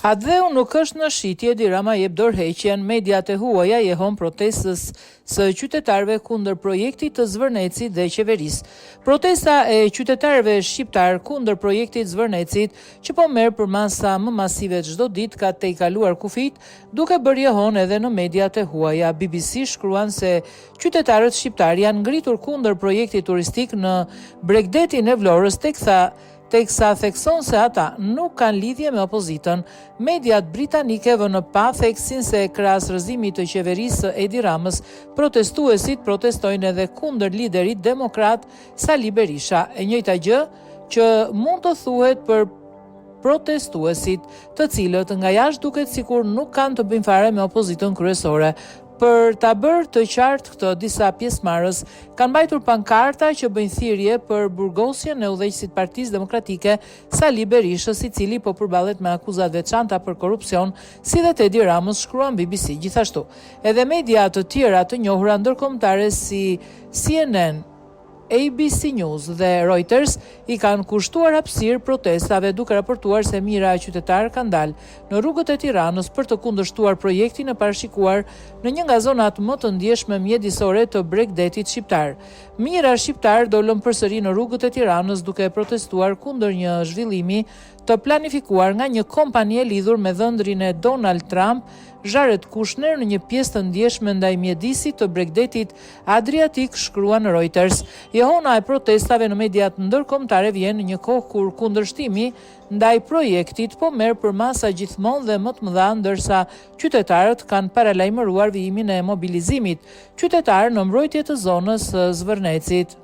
Adheu nuk është në shitje, Edi Rama jep dorëheqjen, mediat e huaja jehon protestës së qytetarëve kundër projektit të Zvërnecit dhe qeverisë. Protesta e qytetarëve shqiptar kundër projektit Zvërnecit, që po merr për masa më masive çdo ditë, ka tejkaluar kufit, duke bërë jehon edhe në mediat e huaja. BBC shkruan se qytetarët shqiptar janë ngritur kundër projektit turistik në Bregdetin e Vlorës, teksa thekson se ata nuk kanë lidhje me opozitën. Mediat britanike vënë pa theksin se krahas rrëzimit të qeverisë së Edi Ramës, protestuesit protestojnë edhe kundër liderit demokrat Sali Berisha. E njëjta gjë që mund të thuhet për protestuesit, të cilët nga jashtë duket sikur nuk kanë të bëjnë fare me opozitën kryesore. Për ta bërë të qartë këtë, disa pjesëmarrës kanë mbajtur pankarta që bëjnë thirrje për burgosjen e udhëheqësit Partisë Demokratike Sali Berishës, i cili po përballet me akuzat veçanta për korrupsion, si dhe Edi Ramës, shkruan BBC. Gjithashtu, edhe media të tjera të njohura ndërkombëtare si CNN, ABC News dhe Reuters i kanë kushtuar hapësirë protestave, duke raportuar se mijëra qytetarë kanë dalë në rrugët e Tiranës për të kundërshtuar projektin e parashikuar në një nga zonat më të ndjeshme mjedisore të Bregdetit shqiptar. Mijëra shqiptarë dolën përsëri në rrugët e Tiranës duke protestuar kundër një zhvillimi të planifikuar nga një kompani e lidhur me dhëndrin e Donald Trump, Jared Kushner, në një pjesë të ndjeshme ndaj mjedisit të Bregdetit Adriatik, shkruan Reuters. Jehona e protestave në mediat ndërkombëtare vjen në një kohë kur kundërshtimi ndaj projektit po merr për masa gjithmonë dhe më të mëdha, ndërsa qytetarët kanë paralajmëruar vijimin e mobilizimit qytetar në mbrojtje të zonës së Zvërnecit.